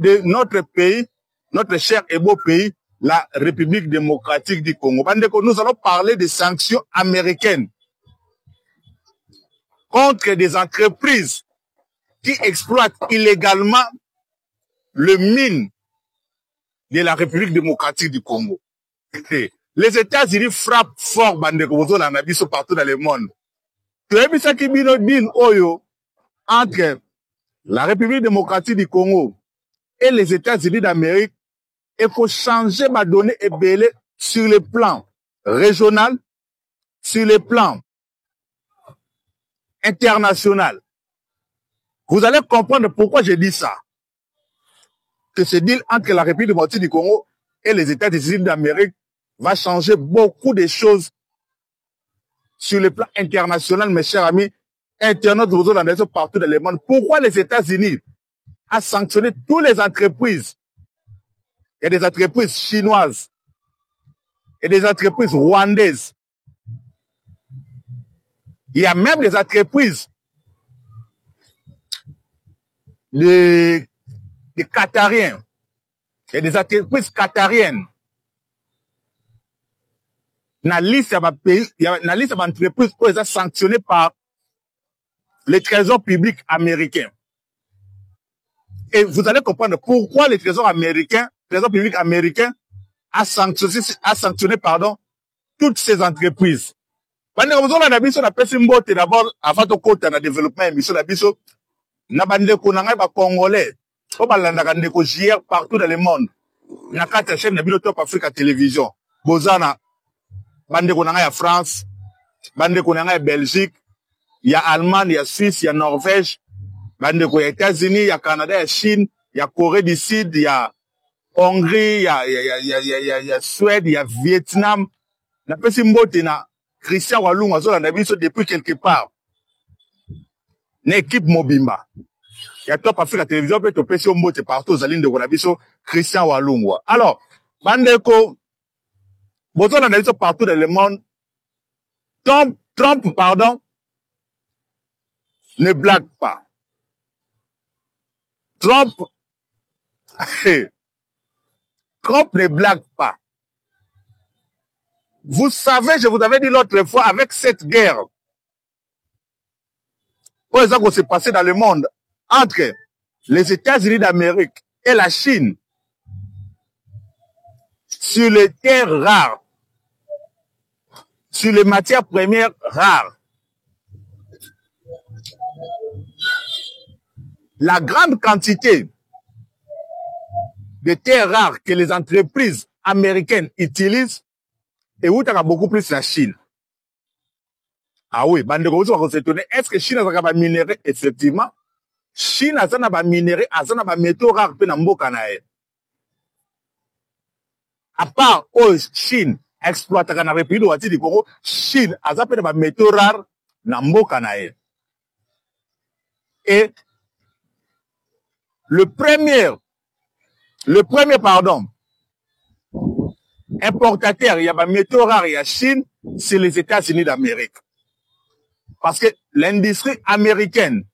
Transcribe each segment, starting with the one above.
de notre pays, notre cher et beau pays, la République démocratique du Congo. Nous allons parler des sanctions américaines contre des entreprises qui exploitent illégalement le mine de la République démocratique du Congo. Les États-Unis frappent fort partout dans le monde. Entre la République démocratique du Congo et les États-Unis d'Amérique, il faut changer ma donnée et belé sur le plan régional, sur le plan international. Vous allez comprendre pourquoi je dis ça. Que ce deal entre la République démocratique du Congo et les États-Unis d'Amérique va changer beaucoup de choses sur le plan international, mes chers amis. Internautes, vous avez partout dans le monde. Pourquoi les États-Unis ont sanctionné toutes les entreprises? Il y a des entreprises chinoises et des entreprises rwandaises. Il y a même des entreprises des Qatariens. Il y a des entreprises qatariennes. La liste d'entreprises qui sont sanctionnées par le Trésor public américain. Et vous allez comprendre pourquoi le Trésor public américain a sanctionné, toutes ces entreprises. D'abord, avant de compter dans le développement, na bande ko na ngai ba congolais o balanda ndeko JR partout dans le monde na kata chaîne na Top Africa Télévision bozana bande ko na ngai ya France, bande ko na ngai ya Belgique, ya Allemagne, ya Suisse, ya Norvège, bande ko ya États-Unis, ya Canada, ya Chine, ya Corée du Sud, ya Hongrie, ya Suède, ya Vietnam. Na pesi mbote na Christian Walunga zo na biso depuis quelque part. Une équipe mobimba. Il y a Top Africa Télévision, peut être PC Mbote partout aux lignes de Gonabiso, Christian Walungwa. Alors, Bandeko, Bozo d'analyse partout dans le monde. Trump, ne blague pas. Trump ne blague pas. Vous savez, je vous avais dit l'autre fois, avec cette guerre, quoi ça s'est passé dans le monde entre les États-Unis d'Amérique et la Chine sur les terres rares, sur les matières premières rares. La grande quantité de terres rares que les entreprises américaines utilisent et où t'as beaucoup plus la Chine. Ah oui, est-ce que Chine a un minerai? Effectivement, Chine a un minerai, a un métaux rares pe na mboka na e. À part Chine exploite la République démocratique du Congo, Chine a un métaux rares na mboka na e. Et le premier importateur, il y a un métaux rares, il y a Chine, c'est les États-Unis d'Amérique. Parce que l'industrie américaine,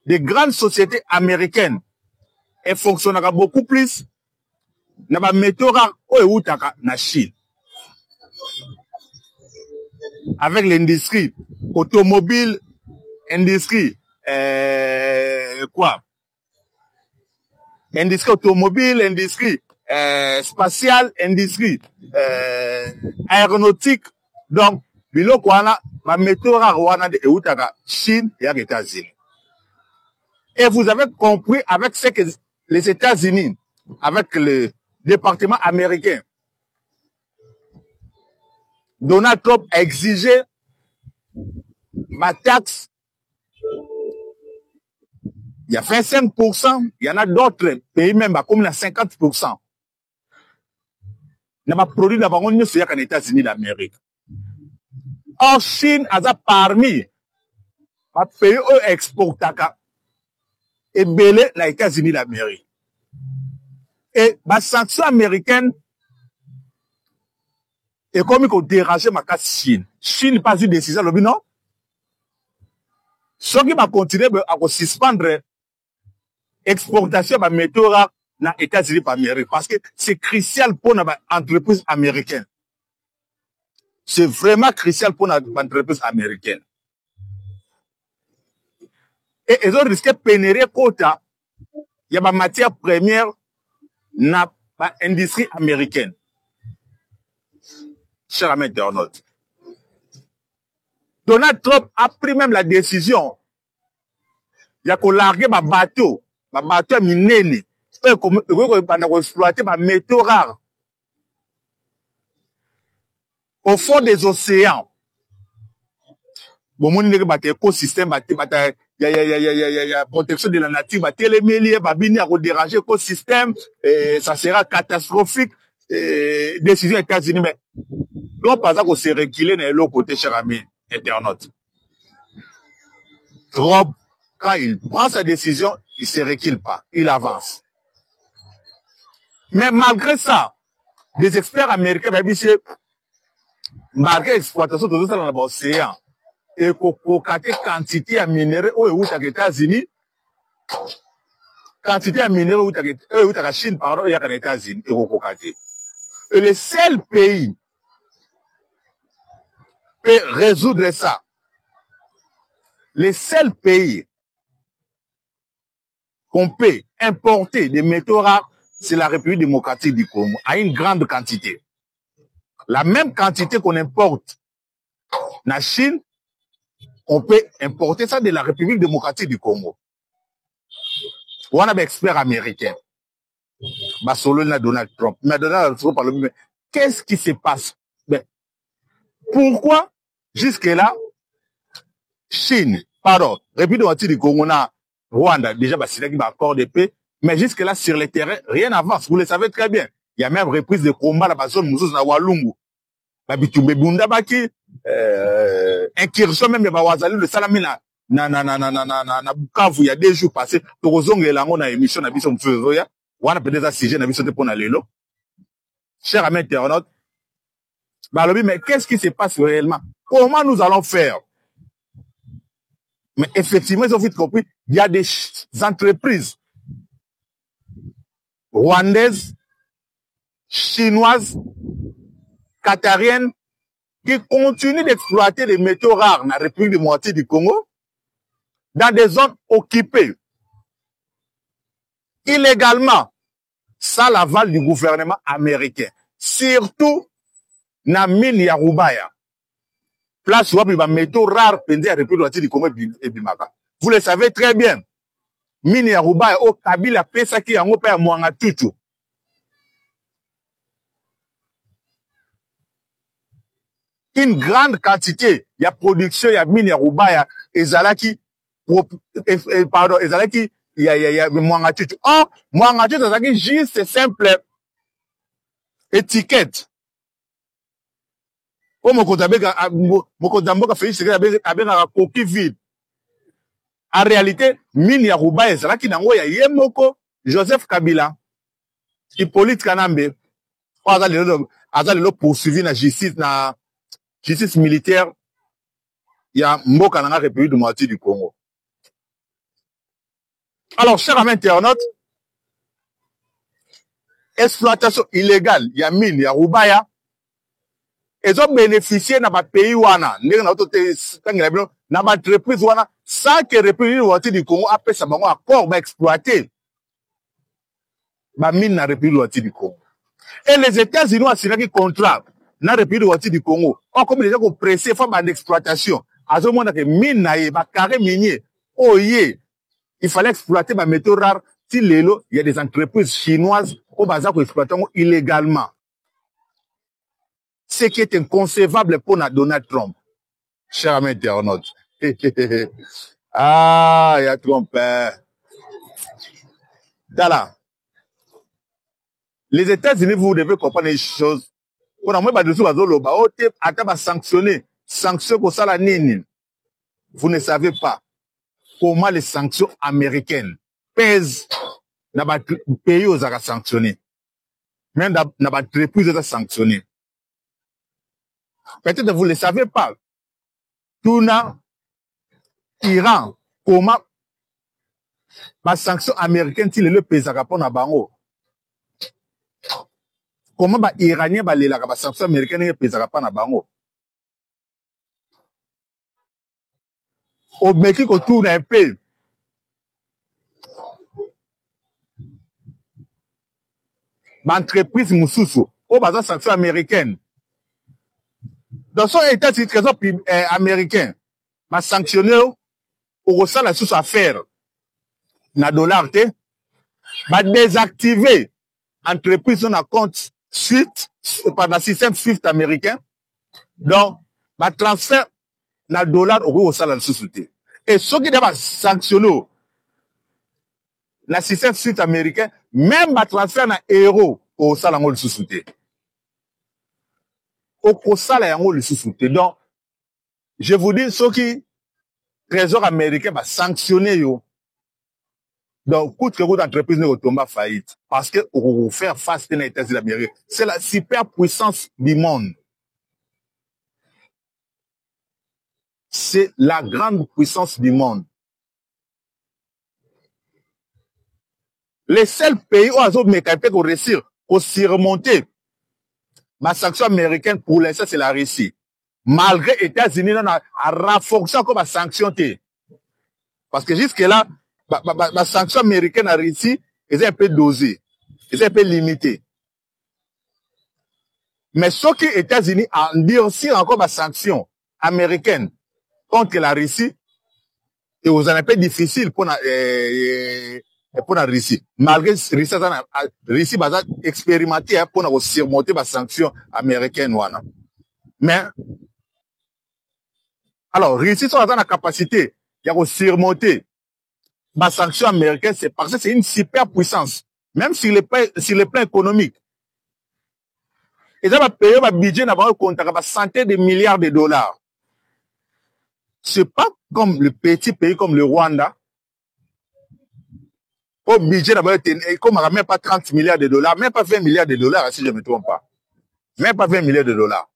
des grandes sociétés américaines, elle fonctionnera beaucoup plus dans la métaux rares ou na Chine. Avec l'industrie automobile, industrie industrie automobile, industrie spatiale, industrie aéronautique. Donc, biloko wana ba métaux rares wana de eutaka Chine et les États-Unis. Et vous avez compris avec ce que les États-Unis, avec le département américain, Donald Trump a exigé ma taxe. Il y a 25%, il y en a d'autres pays même comme à 50%. Il y a pas produit d'abord on est qu'en États-Unis d'Amérique. Or Chine a parmi les pays exportateurs et belé les États-Unis d'Amérique. Et la sanction américaine est comme qu'on dérangeait ma casse Chine. Chine n'a pas eu de décision, non? Ce qui va continuer à suspendre l'exportation de métaux rares na États-Unis par Amérique parce que c'est crucial pour l'entreprise américaine. C'est vraiment crucial pour l'entreprise américaine. Et ils ont risqué de pénétrer quota, il y a des matières premières dans l'industrie américaine. Cher ami internaute. Donald Trump a pris même la décision. Il y a qu'on larguer ma bateau minene. Pour exploiter ma métaux rares. Au fond des océans. Bon, mon écosystème, il y a protection de la nature, les milliers, bini à déranger l'écosystème, ça sera catastrophique. Décision des États-Unis, mais non pas ça qu'on s'est reculé dans l'autre côté, cher ami internaute. Trump, quand il prend sa décision, il ne se recule pas, il avance. Mais malgré ça, des experts américains, malgré l'exploitation de tout ça dans l'océan, et qu'on quantité à minerais aux États-Unis, quantité à minerais aux Chine, pardon, il y a aux États-Unis, et le seul pays peut résoudre ça. Le seul pays qu'on peut importer des métaux rares, c'est la République démocratique du Congo, à une grande quantité. La même quantité qu'on importe la Chine, on peut importer ça de la République démocratique du Congo. On a des experts américains. Donald Trump. Mais Donald Trump, qu'est-ce qui se passe? Ben, pourquoi, jusque-là, Chine, pardon, République démocratique du Congo, Rwanda, déjà, c'est un accord de paix, mais jusque-là, sur le terrain, rien n'avance. Vous le savez très bien. Il y a même reprise de combat à la zone Moussous na Walungu. Babitumbe Bunda Baki, incursion même de Bawazali, le Salami na Bukavu, il y a 2 jours passés, Torozong et Lango na émission na Bisson Mfezoya, wana peut-être un sujet na Bisson de Pona Lelo. Cher ami internaute, mais qu'est-ce qui se passe réellement? Comment nous allons faire? Mais effectivement, ils ont vite compris, il y a des entreprises rwandaises, chinoises, qatariennes, qui continuent d'exploiter les métaux rares dans la République démocratique du Congo, dans des zones occupées, illégalement, sans l'aval du gouvernement américain. Surtout, dans la mine Yarubaya. Place où il y a des métaux rares pendant la République démocratique du Congo et Bimaka. Vous le savez très bien. Mine Yarubaya, au Kabila, pesa qui yango pa mwanga tutu. Une grande quantité, il y a production, il y a mine Yarubaya, ezalaki, pardon, ezalaki, il y a mwanga tutu. Or, mwanga tutu, ezalaki juste simple étiquette. Oh, Mokodamboka Félix Sekela coquille vide. En réalité, mine ya Roubaix, c'est là qui n'a pas yemoko Joseph Kabila, Hippolyte Kanambe, azali poursuivi na justice militaire, il y a Mboka na République démocratique du Congo. Alors, chers amis internautes, exploitation illégale, il y a mine, il y a Roubaix, ils ont bénéficié dans le pays wana, dans l'entreprise wana, sans que la République démocratique du Congo ait sa accord exploiter la mine dans la République démocratique du Congo. Et les États-Unis ont signé un contrat dans la République démocratique du Congo. Or, comme les gens ont pressé, font une exploitation. À ce moment-là, mine naïe, carré minier, il fallait exploiter les métaux rares. Si il y a des entreprises chinoises au bazar qui exploitent illégalement. Ce qui est inconcevable pour Donald Trump. Cher ami internaute. Ah, il y a Trump. Les États-Unis, vous devez comprendre les choses. On a moins de sous sanctionner. Sanctions pour ça la nini. Vous ne savez pas comment les sanctions américaines pèsent dans les pays où ils ont sanctionné. Même dans les entreprises où ils ont sanctionné. Peut-être que vous ne le savez pas. Tout Iran, comment les sanctions américaines, si le pays à répondre à Bango, comment ba iranien ba lelaka ba sanction américaine ne pesaka pa na bango omeki kotourna un peu ba entreprise mususu o baza sanction américaine dans son état de trésor américain ba sanctionné okosala susu affaire na dollar te ba désactiver entreprise na compte suite par le système SWIFT américain donc ba transfert na dollar okosala lisusu te et soki da ba sanctionné na système SWIFT américain même ba transfert na euro okosala ngo lisusu te okosala yango lisusu te donc je vous dis soki trésor américain va sanctionner yo donc coûte que votre entreprise ne tombe faillite parce que pour faire face aux États-Unis d'Amérique c'est la superpuissance du monde, c'est la grande puissance du monde. Les seuls pays où ils ont mécanisé pour réussir pour surmonter ma sanction américaine pour l'instant c'est la Russie. Malgré les États-Unis, on a renforcé encore ma sanction. Parce que jusque-là, ma sanction américaine en Russie est un peu dosée, est un peu limitée. Mais ce que les États-Unis ont durci encore ma sanction américaine contre la Russie, et vous en un peu difficile pour la Russie. Malgré la Russie va expérimenter pour surmonter ma sanction américaine. Mais alors, Russie sont dans la capacité de surmonter ma sanction américaine, c'est parce que c'est une super puissance, même sur le plan économique. Ils ont payé un budget d'avoir un centaines de milliards de dollars. C'est pas comme le petit pays comme le Rwanda. Au budget d'avoir comme même pas 30 milliards de dollars, même pas 20 milliards de dollars, si je ne me trompe pas. Même pas 20 milliards de dollars.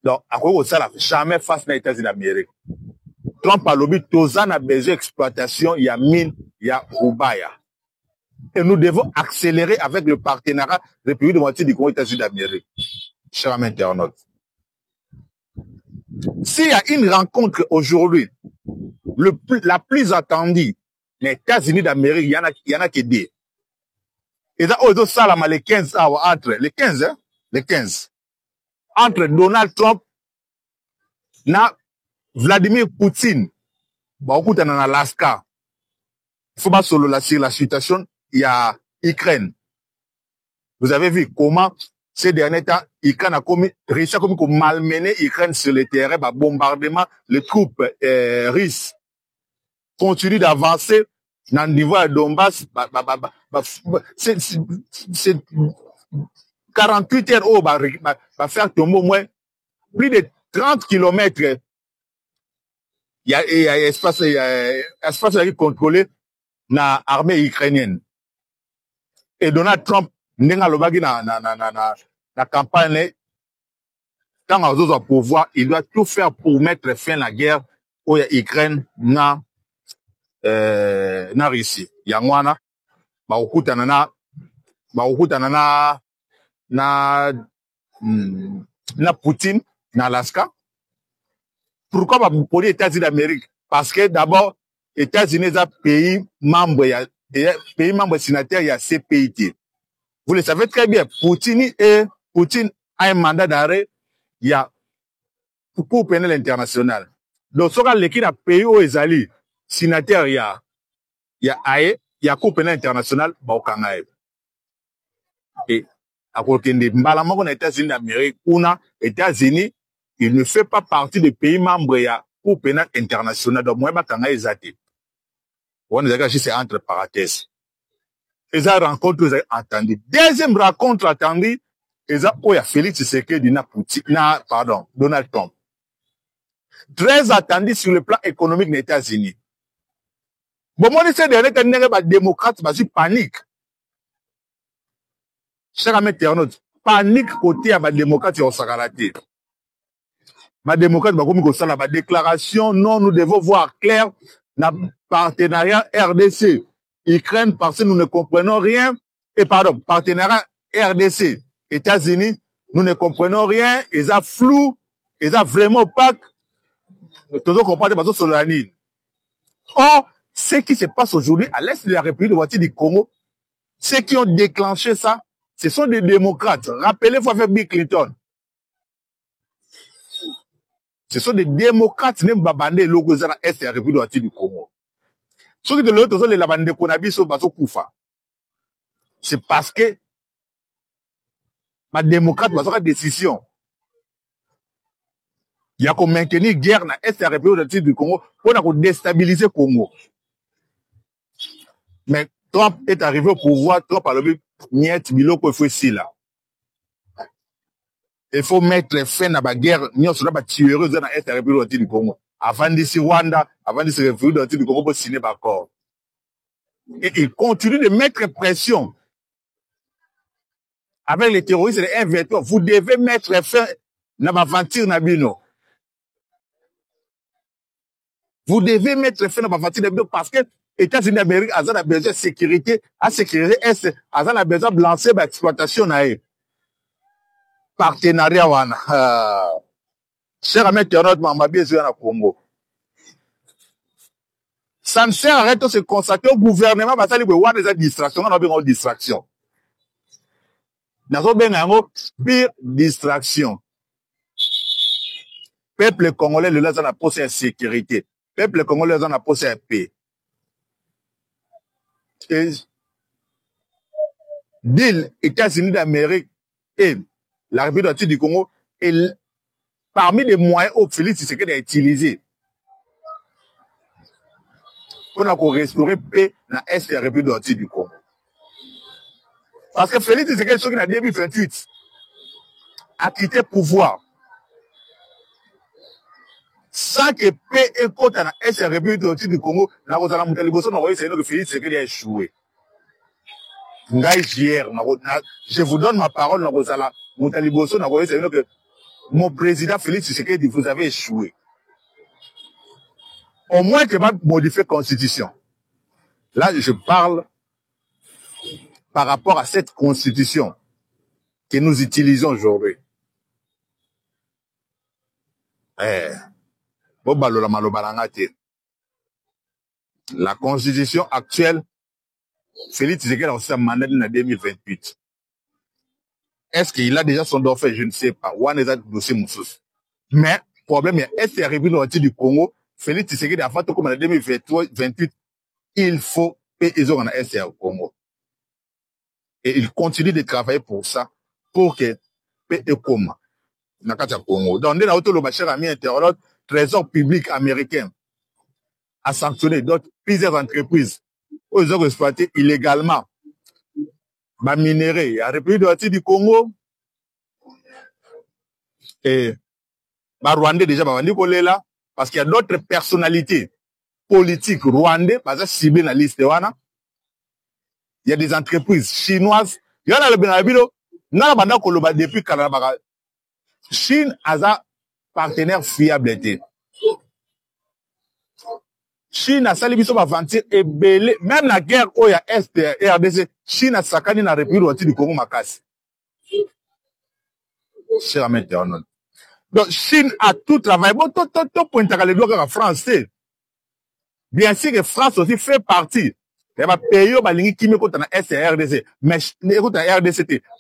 Donc, à quoi ça la jamais face aux États-Unis d'Amérique. Trump a lobby, Tozan a besoin d'exploitation, il y a mine, il y a Rubaya. Et nous devons accélérer avec le partenariat République de moitié du Congo États-Unis d'Amérique. Chers internautes. S'il y a une rencontre aujourd'hui, la plus attendue, les États-Unis d'Amérique, il y en a que deux. Et ça, ça, les 15, entre, les 15, hein, les 15. Entre Donald Trump, na Vladimir Poutine, beaucoup en Alaska. Il faut pas solo la situation, il y a Ukraine. Vous avez vu comment ces derniers temps, Ukraine a réussi à malmener Ukraine sur le terrain, bombardement, les troupes russes continuent d'avancer dans le niveau de Donbass, c'est 48 heures où va faire tomber au moins plus de 30 kilomètres. Il y a espace contrôlé na armée ukrainienne. Et Donald Trump n'enga lobaki na campagne quand on a pouvoir, il doit tout faire pour mettre fin à la guerre où il y a Ukraine na Russie. Yangwana ba okutana na Poutine na Alaska. Pourquoi pas pour les États-Unis d'Amérique? Parce que d'abord, les États-Unis sont pays membres signataires, il y a CPIT. Vous le savez très bien, Poutine a un mandat d'arrêt, il y a Cour pénale internationale. Donc, ce qui a pays où ils allaient, signataire, il y a AE, il y a Cour pénale internationale, et à côté de Mbalamoko, les États-Unis d'Amérique, États-Unis, il ne fait pas partie des pays membres de la Cour pénale internationale. Donc, moi, je suis on est c'est entre parenthèses. Et ça rencontre attendue. Deuxième rencontre attendue, et ça, il y a Félix Tshisekedi Donald Trump. Très attendu sur le plan économique des États-Unis. Bon, moi, je sais que les démocrates, c'est panique. Chaque internaute, panique côté à ma démocrate au Sakalate. Ma démocrate, ma déclaration, non, nous devons voir clair, dans partenariat RDC, Ukraine, parce que nous ne comprenons rien, et pardon, partenariat RDC, États-Unis, nous ne comprenons rien, ils ont flou, ils ont vraiment opaque. Nous devons comprendre parce que sur la ligne. Or, ce qui se passe aujourd'hui à l'est de la République du Congo, ceux qui ont déclenché ça, ce sont des démocrates. Rappelez-vous avec Bill Clinton. Ce sont des démocrates, même Babande, l'Ogoza, dans l'est de la République du Congo. Ceux qui de l'autre, les Labande Konabi, sont Baso Koufa. C'est parce que ma démocrate va faire une décision. Il y a qu'on maintenir guerre dans l'est de la République du Congo pour déstabiliser le Congo. Mais Trump est arrivé au pouvoir, Trump a levé Niet Biloko, il faut ici là. Il faut mettre fin à la guerre, nous sommes tués dans l'est de la République du Congo. Avant d'ici Rwanda, avant d'ici République du Congo pour signer d'accord. Et il continue de mettre pression. Avec les terroristes et les M23, vous devez mettre fin à l'aventure Nabino. Vous devez mettre fin à l'aventure Nabino parce que les États-Unis d'Amérique ont besoin de sécurité, à sécurité Est, ont besoin de lancer l'exploitation. Partenariat. Cher ami internaute, ma bien sûr au Congo. Ça ne sert à rien de se consacrer au gouvernement parce qu'il y a des distractions. On a besoin de distraction. Nous avons besoin de pire distraction. Peuple congolais, le laisse en approche à sécurité. Peuple congolais, le laisse en approche à paix. Et deal États-Unis d'Amérique et la République du Congo est parmi les moyens où Félix Tshisekedi a utilisé pour restaurer paix dans l'Est de la République du Congo. Parce que Félix Tshisekedi, en 2028, a quitté le pouvoir sans que paix et côte dans l'Est de la République du Congo, Félix Tshisekedi a échoué. Je vous donne ma parole, que mon président Félix Tshisekedi, vous avez échoué. Au moins que va modifier la constitution. Là, je parle par rapport à cette constitution que nous utilisons aujourd'hui. La constitution actuelle, Félix Tshisekedi a reçu un mandat en 2028. Est-ce qu'il a déjà son dossier? Je ne sais pas. Mais, le problème est, est-ce qu'il arrive dans du Congo? Félix Tshisekedi a fait comme en 2028, il faut payer les gens dans l'Est du Congo. Et il continue de travailler pour ça, pour que paix et comme dans le Congo. Donc, dans le cher ami internaute, Trésor public américain a sanctionné d'autres plusieurs entreprises où ils ont exploité illégalement ma minerai. Il y a République du Congo et Rwandais déjà, parce qu'il y a d'autres personnalités politiques rwandais, parce que ciblées dans la liste. Il y a des entreprises chinoises. Il y a le Benabilo, depuis Canada. Chine a un partenaire fiable. Chine a sali biso aventure et belé, même la guerre où il y a Est et RDC, Chine a sakani na République du Congo makasi. Cher ami internaute. Donc, Chine a tout travaillé. Bon, tout point de vue en français. Bien sûr que France aussi fait partie. Il y a des pays qui ont été Est et RDC.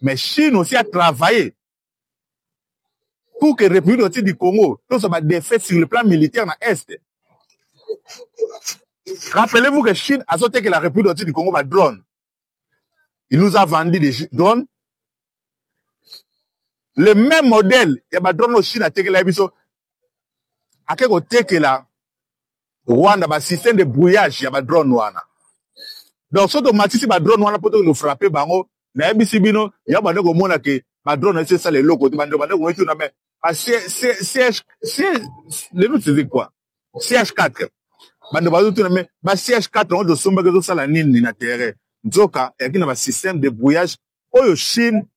Mais Chine aussi a travaillé pour que la République du Congo, tout ça va défait sur le plan militaire dans l'Est. Rappelez-vous que Chine a sauté que la République du Congo va drone. Il nous a vendu des drones. Le même modèle, il y a des drones au Chine à Teke la Biso. À quel côté que la Rwanda, un système de brouillage, il y a des drones. Donc, si automatique, il y a des drones pour nous frapper, bango, na MBC Bino, il y a des drones qui sont drone, c'est ça les locaux, c'est quoi? CH4. CH4, on doit sommer que ça la nini na terre. Nzoka, il y a un système de brouillage. Oyo Chine,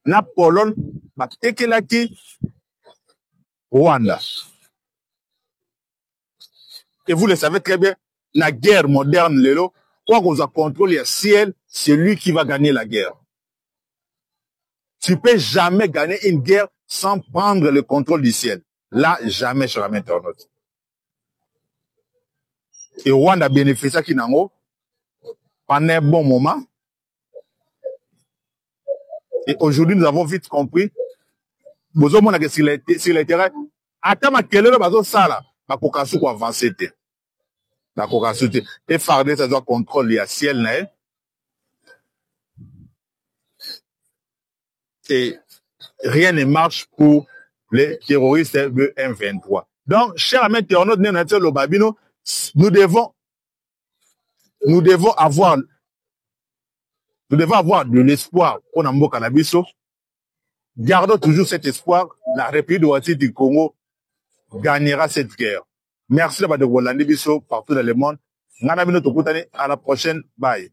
na Pologne, ba tekelaki Rwanda. Et vous le savez très bien, la guerre moderne, lelo, quoi qu'on a contrôlé le ciel, c'est lui qui va gagner la guerre. Tu peux jamais gagner une guerre sans prendre le contrôle du ciel. Là, jamais, cher ami internaute. Et Rwanda a bénéficié à Kinango pendant un bon moment. Et aujourd'hui, nous avons vite compris. Besoin de sur les terrains. Attends, ma quelle heure, ça, ma cocassou pour avancer. La cocassou, et Fardé, ça doit contrôler le ciel, né? Et rien ne marche pour les terroristes de M23. Donc, chers amis internautes, nous devons avoir de l'espoir pour Nambo Canabiso. Gardons toujours cet espoir. La République du Congo gagnera cette guerre. Merci d'avoir de Rolandi Bisso partout dans le monde. À la prochaine. Bye.